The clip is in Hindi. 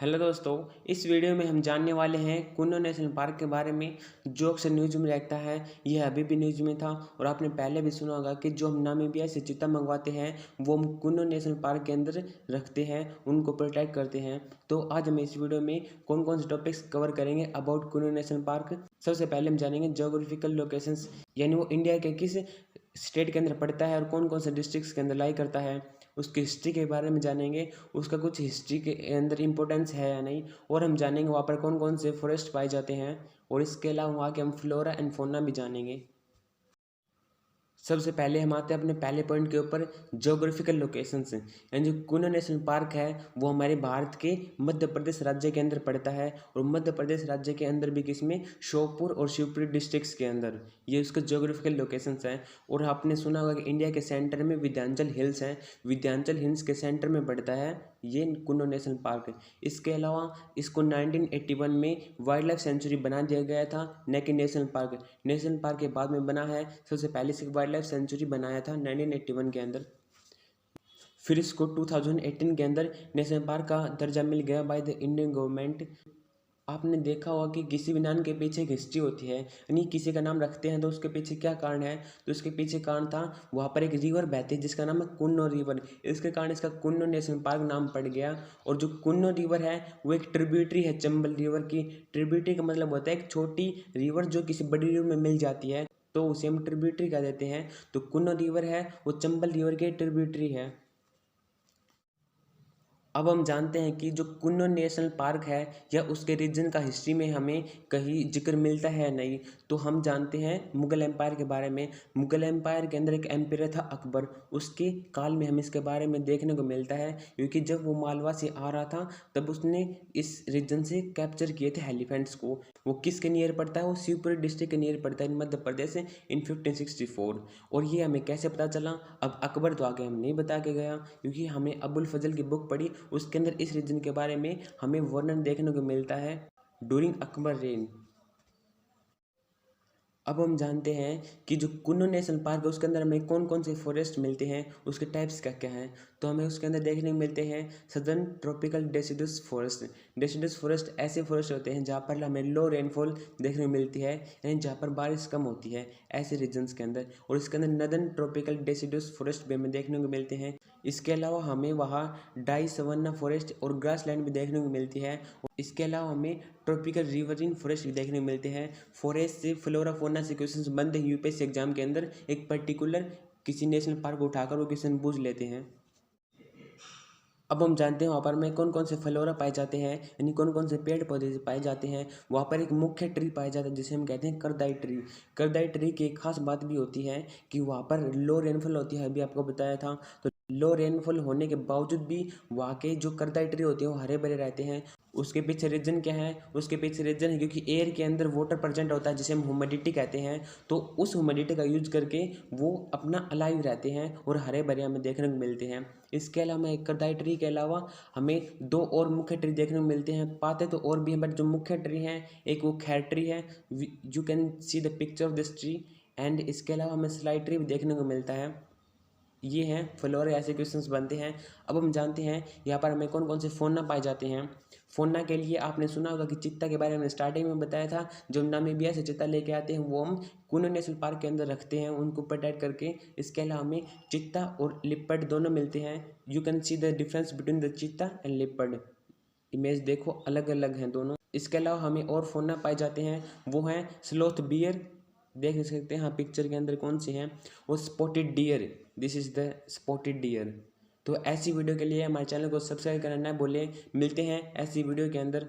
हेलो दोस्तों, इस वीडियो में हम जानने वाले हैं कुन्नो नेशनल पार्क के बारे में जो अक्सर न्यूज़ में रहता है। यह अभी भी न्यूज़ में था और आपने पहले भी सुना होगा कि जो हम नामीबिया से चीता मंगवाते हैं वो हम कुन्नो नेशनल पार्क के अंदर रखते हैं, उनको प्रोटेक्ट करते हैं। तो आज हम इस वीडियो में कौन कौन से टॉपिक्स कवर करेंगे अबाउट कुन्नो नेशनल पार्क। सबसे पहले हम जानेंगे जोग्राफिकल लोकेशंस, यानी वो इंडिया के किस स्टेट के अंदर पड़ता है और कौन कौन से डिस्ट्रिक्ट्स के अंदर लाई करता है। उसकी हिस्ट्री के बारे में जानेंगे, उसका कुछ हिस्ट्री के अंदर इम्पोर्टेंस है या नहीं, और हम जानेंगे वहाँ पर कौन कौन से फॉरेस्ट पाए जाते हैं। और इसके अलावा वहाँ के हम फ्लोरा एंड फौना भी जानेंगे। सबसे पहले हम आते हैं अपने पहले पॉइंट के ऊपर, जोग्राफिकल लोकेशंस। यानी जो कुन्नो नेशनल पार्क है वो हमारे भारत के मध्य प्रदेश राज्य के अंदर पड़ता है, और मध्य प्रदेश राज्य के अंदर भी किसमें, श्योपुर और शिवपुरी डिस्ट्रिक्ट्स के अंदर ये उसके जोग्राफिकल लोकेशंस हैं। और आपने सुना होगा कि इंडिया के सेंटर में विंध्याचल हिल्स हैं, विंध्याचल हिल्स के सेंटर में पड़ता है ये कुन्नो नेशनल पार्क। इसके अलावा इसको 1981 में वाइल्ड लाइफ सेंचुरी बना दिया गया था, न कि नेशनल पार्क। नेशनल पार्क के बाद में बना है, सबसे पहले से वाइल्ड लाइफ सेंचुरी बनाया था 1981 के अंदर। फिर इसको 2018 के अंदर नेशनल पार्क का दर्जा मिल गया बाय द इंडियन गवर्नमेंट। आपने देखा होगा कि किसी भी नाम के पीछे एक हिस्ट्री होती है, यानी किसी का नाम रखते हैं तो उसके पीछे क्या कारण है। तो उसके पीछे कारण था, वहाँ पर एक रिवर बहती है जिसका नाम है कुन्नो रिवर। इसके कारण इसका कुन्नो नेशनल पार्क नाम पड़ गया। और जो कुन्नो रिवर है वो एक ट्रिब्यूटरी है चंबल रिवर की। ट्रिब्यूटरी का मतलब होता है एक छोटी रिवर जो किसी बड़ी रिवर में मिल जाती है, तो उसे हम ट्रिब्यूटरी कह देते हैं। तो कुन्नो रिवर है वो चंबल रिवर की ट्रिब्यूटरी है। अब हम जानते हैं कि जो कुन्नो नेशनल पार्क है या उसके रीजन का हिस्ट्री में हमें कहीं जिक्र मिलता है या नहीं। तो हम जानते हैं मुगल एम्पायर के बारे में। मुगल एम्पायर के अंदर एक एम्पायर था अकबर, उसके काल में हमें इसके बारे में देखने को मिलता है, क्योंकि जब वो मालवा से आ रहा था तब उसने इस रीजन से कैप्चर किए थे एलिफेंट्स को। वो किसके नियर पड़ता है, वो शिवपुरी डिस्ट्रिक्ट के नियर पड़ता है मध्य प्रदेश से इन 1564। और ये हमें कैसे पता चला, अब अकबर तो आगे हम नहीं बता के गया, क्योंकि हमें अबुल फजल की बुक पढ़ी, उसके अंदर इस रीजन के बारे में हमें वर्णन देखने को मिलता है ड्यूरिंग अकबर रेन। अब हम जानते हैं कि जो कुन्नो नेशनल पार्क है उसके अंदर हमें कौन कौन से फॉरेस्ट मिलते हैं, उसके टाइप्स क्या क्या हैं। तो हमें उसके अंदर देखने को मिलते हैं सदर्न ट्रॉपिकल डेसिडुस फॉरेस्ट। डेसिडुस फॉरेस्ट ऐसे फॉरेस्ट होते हैं जहाँ पर हमें लो रेनफॉल देखने को मिलती है, यानी जहाँ पर बारिश कम होती है, ऐसे रीजन्स के अंदर। और इसके अंदर नदर्न ट्रॉपिकल डेसिडुस फॉरेस्ट भी हमें देखने को मिलते हैं। इसके अलावा हमें वहाँ डाई सवन्ना फॉरेस्ट और ग्रास लैंड भी देखने को मिलती है। इसके अलावा हमें ट्रॉपिकल रिवरिन फॉरेस्ट भी देखने को मिलते हैं। फॉरेस्ट से फ्लोरा फौना से क्वेश्चंस बनते हैं यूपीएससी एग्जाम के अंदर, एक पर्टिकुलर किसी नेशनल पार्क को उठाकर वो क्वेश्चन पूछ लेते हैं। अब हम जानते हैं वहाँ पर में कौन कौन से फ्लोरा पाए जाते हैं, यानी कौन कौन से पेड़ पौधे पाए जाते हैं। वहाँ पर एक मुख्य ट्री पाया जाता है जिसे हम कहते हैं करदाई ट्री। करदाई ट्री की एक खास बात भी होती है कि वहाँ पर लो रेनफॉल होती है, अभी आपको बताया था। तो लो रेनफॉल होने के बावजूद भी वहाँ के जो करदाई ट्री होते हैं वो हरे भरे रहते हैं। उसके पीछे रीजन क्या है, उसके पीछे रीजन है क्योंकि एयर के अंदर वाटर प्रेजेंट होता है जिसे हम ह्यूमिडिटी कहते हैं। तो उस ह्यूमिडिटी का यूज करके वो अपना अलाइव रहते हैं और हरे भरे हमें देखने को मिलते हैं। इसके अलावा एक करदाई ट्री के अलावा हमें दो और मुख्य ट्री देखने को मिलते हैं। पाते तो और भी हैं बट जो मुख्य ट्री हैं, एक वो खैर ट्री है, you can see the picture of this tree. And इसके अलावा हमें स्लाइड ट्री भी देखने को मिलता है। ये हैं फ्लोरा, ऐसे क्वेश्चंस बनते हैं। अब हम जानते हैं यहाँ पर हमें कौन कौन से फौना पाए जाते हैं। फौना के लिए आपने सुना होगा कि चीता के बारे में स्टार्टिंग में बताया था, जो नामीबिया से चीता लेके आते हैं वो हम कुन्नो नेशनल पार्क के अंदर रखते हैं उनको प्रोटेक्ट करके। इसके अलावा हमें चीता और लिपर्ड दोनों मिलते हैं। You can see the difference between the चीता एंड लिपर्ड। इमेज देखो अलग अलग हैं दोनों। इसके अलावा हमें और फौना पाए जाते हैं, वो हैं स्लोथ बियर, देख सकते हैं हाँ पिक्चर के अंदर कौन सी हैं, वो spotted deer, this is the spotted deer. तो ऐसी वीडियो के लिए हमारे चैनल को सब्सक्राइब करना ना भूलें। मिलते हैं ऐसी वीडियो के अंदर।